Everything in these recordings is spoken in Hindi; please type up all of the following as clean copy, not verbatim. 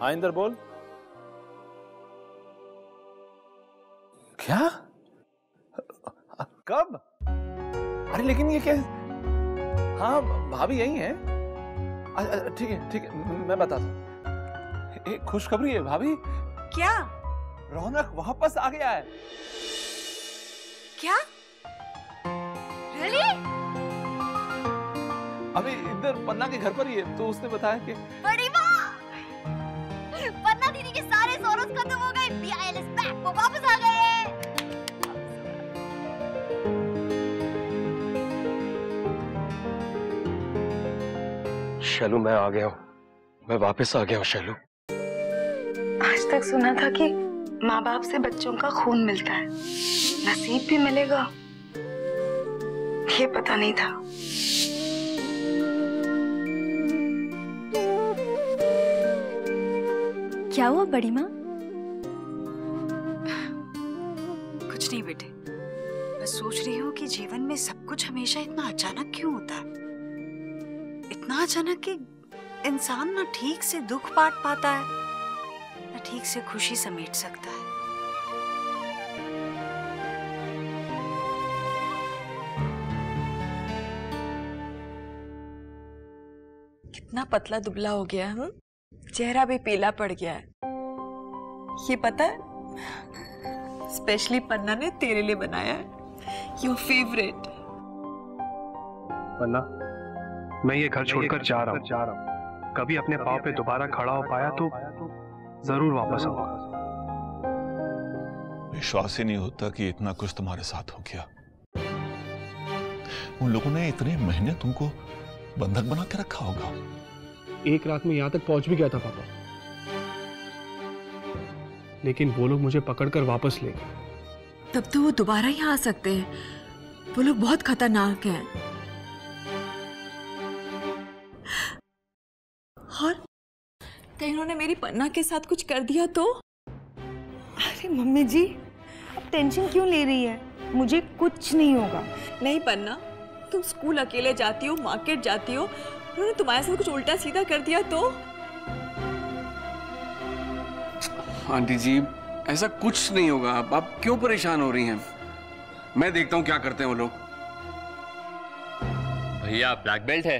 हाँ इंदर बोल। क्या? कब? अरे लेकिन ये क्या? हाँ भाभी यही है। ठीक है ठीक है, मैं बताता हूँ। एक खुशखबरी है भाभी। क्या? रौनक वापस आ गया है। क्या? Really? अभी इधर पन्ना के घर पर ही है, तो उसने बताया कि बड़ी माँ, पन्ना दीदी के सारे सोर्स खत्म हो गए। BIL is back, वो वापस आ गए हैं। शैलू मैं आ गया हूँ, मैं वापस आ गया हूँ शैलू। आज तक सुना था कि माँ बाप से बच्चों का खून मिलता है, नसीब भी मिलेगा, ये पता नहीं था। क्या हुआ बड़ी माँ? कुछ नहीं बेटे, बस सोच रही हूँ कि जीवन में सब कुछ हमेशा इतना अचानक क्यों होता है। इतना अचानक कि इंसान ना ठीक से दुख बांट पाता है, ना ठीक से खुशी समेट सकता है। कितना पतला दुबला हो गया है, चेहरा भी पीला पड़ गया है। ये पता है, स्पेशली पन्ना ने तेरे लिए बनाया है, योर फेवरेट। पन्ना, मैं ये घर छोड़कर जा रहा हूँ। कभी अपने पाँव पे दोबारा खड़ा हो पाया तो जरूर वापस आऊंगा। विश्वास ही नहीं होता कि इतना कुछ तुम्हारे साथ हो गया। उन लोगों ने इतने महीने तुमको बंधक बना के रखा होगा। एक रात में यहाँ तक पहुंच भी गया था पापा, लेकिन वो लोग मुझे पकड़कर वापस ले गए। तब तो वो दोबारा यहाँ आ सकते हैं, वो लोग बहुत खतरनाक हैं। और कहीं उन्होंने मेरी पन्ना के साथ कुछ कर दिया तो? अरे मम्मी जी, अब टेंशन क्यों ले रही है? मुझे कुछ नहीं होगा। नहीं पन्ना, तुम स्कूल अकेले जाती हो, मार्केट जाती हो, उन्होंने तुम्हारे साथ कुछ उल्टा सीधा कर दिया तो? आंटी जी, ऐसा कुछ नहीं होगा। आप क्यों परेशान हो रही हैं? मैं देखता हूँ क्या करते हैं वो लोग। भैया ब्लैक बेल्ट है,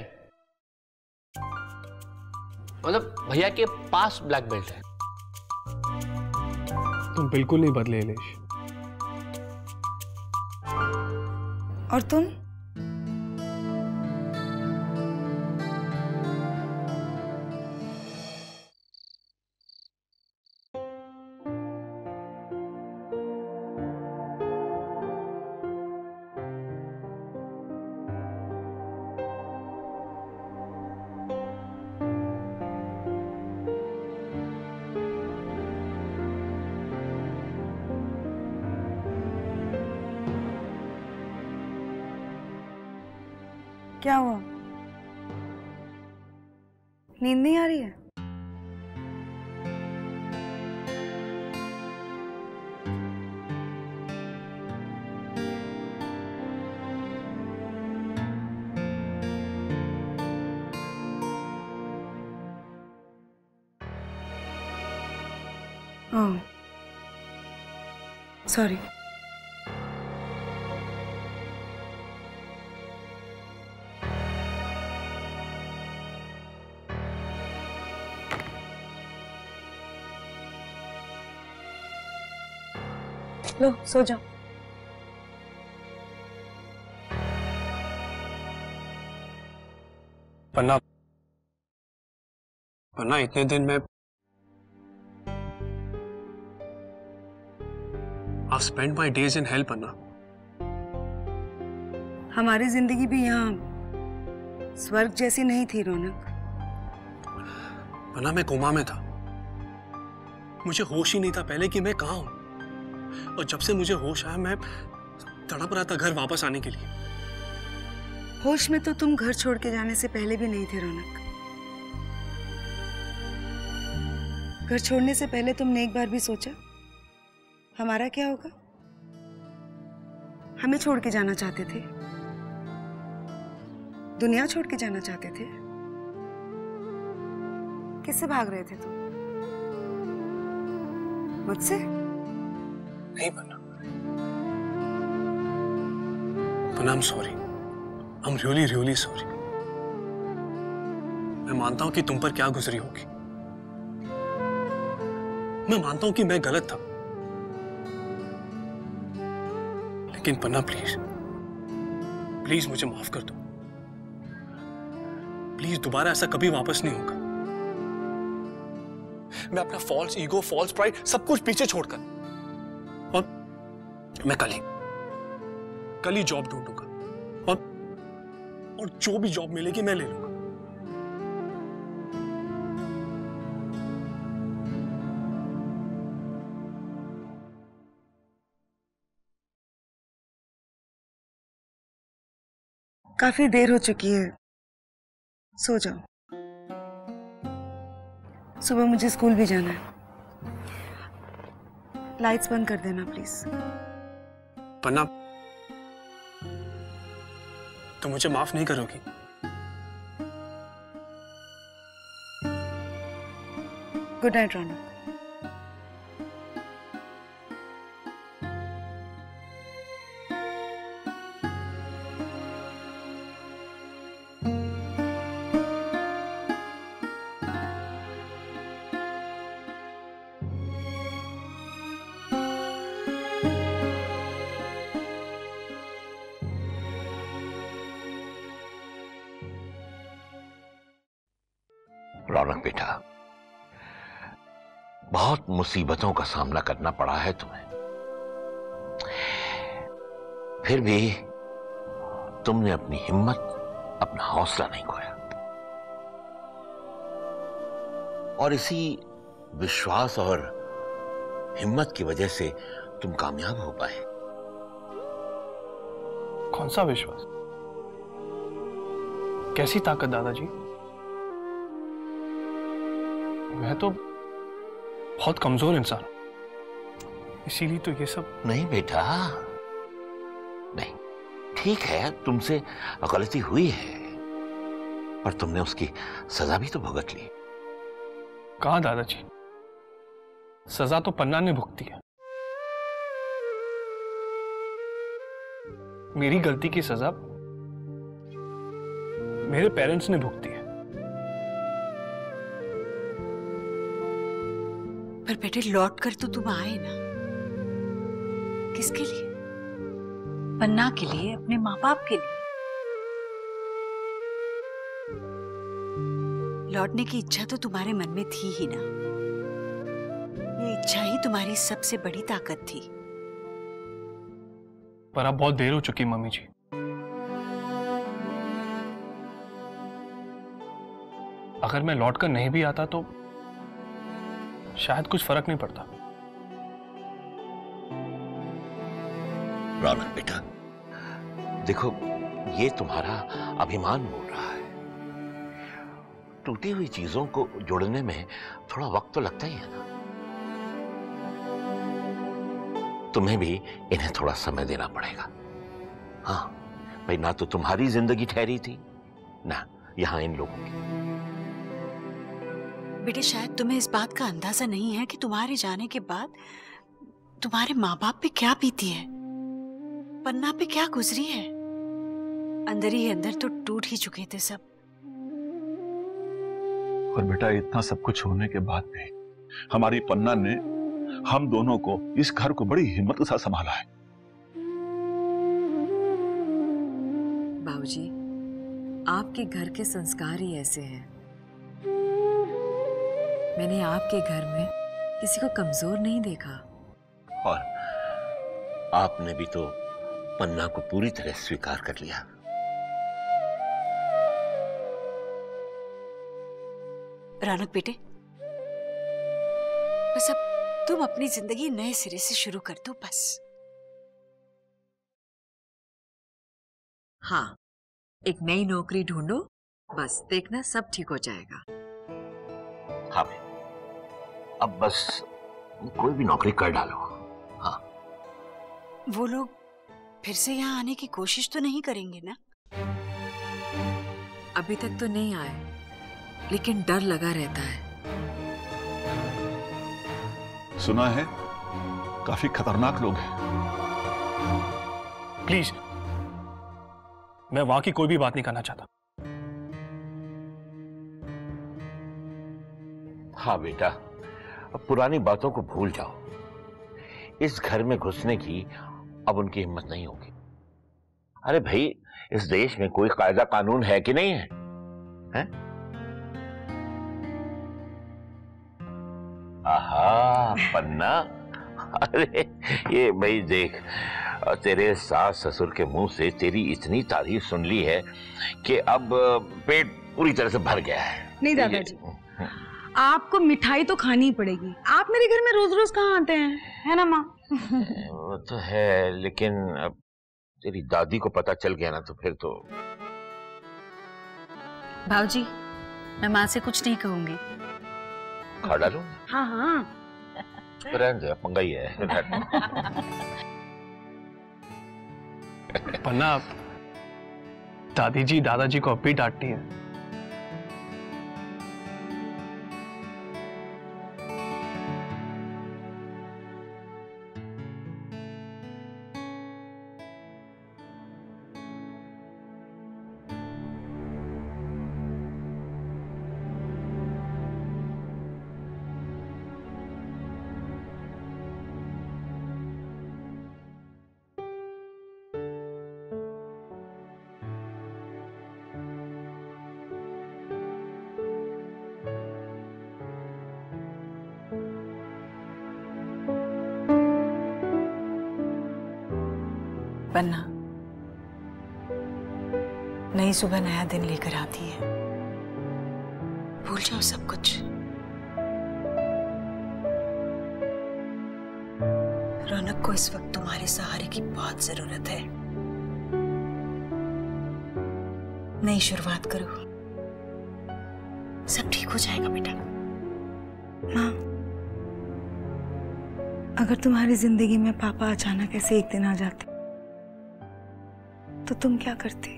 मतलब भैया के पास ब्लैक बेल्ट है। तुम बिल्कुल नहीं बदले इलेश। और तुम? क्या हुआ? नींद नहीं आ रही है? ओह, सॉरी। लो सो जाओ। पन्ना, पन्ना इतने दिन में I've spent my days in hell, पन्ना। हमारी जिंदगी भी यहाँ स्वर्ग जैसी नहीं थी रौनक। पन्ना, मैं कोमा में था, मुझे होश ही नहीं था पहले कि मैं कहाँ हूं, और जब से मुझे होश आया मैं तड़प रहा था घर वापस आने के लिए। होश में तो तुम घर छोड़ के जाने से पहले भी नहीं थे रौनक। घर छोड़ने से पहले तुमने एक बार भी सोचा हमारा क्या होगा? हमें छोड़ के जाना चाहते थे, दुनिया छोड़ के जाना चाहते थे। किससे भाग रहे थे तुम? मुझसे? नहीं पन्ना, पन्ना I'm sorry, I'm really sorry। मैं मानता हूं कि तुम पर क्या गुजरी होगी, मैं मानता हूं कि मैं गलत था, लेकिन पन्ना प्लीज मुझे माफ कर दो। प्लीज दोबारा ऐसा कभी वापस नहीं होगा। मैं अपना फॉल्स ईगो, फॉल्स प्राइड सब कुछ पीछे छोड़कर और मैं कल ही जॉब ढूंढूंगा और जो भी जॉब मिलेगी मैं ले लूंगा। काफी देर हो चुकी है, सो जाओ। सुबह मुझे स्कूल भी जाना है। लाइट्स बंद कर देना प्लीज। पन्ना, तुम मुझे माफ नहीं करोगी? गुड नाइट रौनक। रौनक बेटा, बहुत मुसीबतों का सामना करना पड़ा है तुम्हें, फिर भी तुमने अपनी हिम्मत, अपना हौसला नहीं खोया और इसी विश्वास और हिम्मत की वजह से तुम कामयाब हो पाए। कौन सा विश्वास? कैसी ताकत दादाजी? मैं तो बहुत कमजोर इंसान हूं, इसीलिए तो ये सब। नहीं बेटा, नहीं, ठीक है तुमसे गलती हुई है, पर तुमने उसकी सजा भी तो भुगत ली। कहाँ दादाजी, सजा तो पन्ना ने भुगती है। मेरी गलती की सजा मेरे पेरेंट्स ने भुगती है। पर बेटे लौट कर तो तुम आए ना, किसके लिए? पन्ना के लिए, अपने माँ बाप के लिए। लौटने की इच्छा तो तुम्हारे मन में थी ही ना, ये इच्छा ही तुम्हारी सबसे बड़ी ताकत थी। पर अब बहुत देर हो चुकी मम्मी जी। अगर मैं लौटकर नहीं भी आता तो शायद कुछ फर्क नहीं पड़ता। रौनक बेटा, देखो ये तुम्हारा अभिमान बोल रहा है। टूटी हुई चीजों को जोड़ने में थोड़ा वक्त तो लगता ही है ना। तुम्हें भी इन्हें थोड़ा समय देना पड़ेगा। हाँ भाई, ना तो तुम्हारी जिंदगी ठहरी थी ना यहां इन लोगों की। बेटे शायद तुम्हें इस बात का अंदाजा नहीं है कि तुम्हारे जाने के बाद तुम्हारे माँ बाप पे क्या बीती है, पन्ना पे क्या गुजरी है। अंदर ही अंदर तो टूट ही चुके थे सब। और बेटा इतना सब कुछ होने के बाद भी हमारी पन्ना ने हम दोनों को, इस घर को बड़ी हिम्मत के साथ संभाला है। बाबूजी, आपके घर के संस्कार ही ऐसे हैं। मैंने आपके घर में किसी को कमजोर नहीं देखा। और आपने भी तो पन्ना को पूरी तरह स्वीकार कर लिया। रौनक बेटे, बस अब तुम अपनी जिंदगी नए सिरे से शुरू कर दो बस। हाँ, एक नई नौकरी ढूंढो, बस देखना सब ठीक हो जाएगा। हाँ भाई, अब बस कोई भी नौकरी कर डालो। हाँ, वो लोग फिर से यहाँ आने की कोशिश तो नहीं करेंगे ना? अभी तक तो नहीं आए, लेकिन डर लगा रहता है। सुना है काफी खतरनाक लोग हैं। प्लीज, मैं वहां की कोई भी बात नहीं करना चाहता। हाँ बेटा, अब पुरानी बातों को भूल जाओ। इस घर में घुसने की अब उनकी हिम्मत नहीं होगी। अरे भाई, इस देश में कोई कायदा कानून है कि नहीं है, हैं? आहा पन्ना, अरे ये भाई देख, तेरे सास ससुर के मुंह से तेरी इतनी तारीफ सुन ली है कि अब पेट पूरी तरह से भर गया है। नहीं दादाजी, आपको मिठाई तो खानी ही पड़ेगी। आप मेरे घर में रोज रोज कहाँ आते हैं, है ना माँ? वो तो है, लेकिन अब तेरी दादी को पता चल गया ना तो फिर तो। भाऊजी, मैं माँ से कुछ नहीं कहूंगी। खा डालूं? हाँ हाँ, रहने दे, पंगा ही है। पन्ना, दादी जी दादाजी को अब भी डांटती है। पन्ना, नई सुबह नया दिन लेकर आती है। भूल जाओ सब कुछ। रौनक को इस वक्त तुम्हारे सहारे की बहुत जरूरत है। नई शुरुआत करो, सब ठीक हो जाएगा बेटा। माँ, अगर तुम्हारी जिंदगी में पापा अचानक ऐसे एक दिन आ जाते तो तुम क्या करती?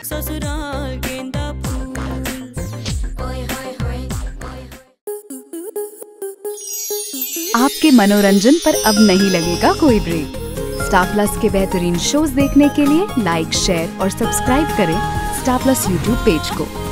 ससुराल गेंदा फूल। आपके मनोरंजन पर अब नहीं लगेगा कोई ब्रेक। स्टार प्लस के बेहतरीन शोज देखने के लिए लाइक, शेयर और सब्सक्राइब करें स्टार प्लस यूट्यूब पेज को।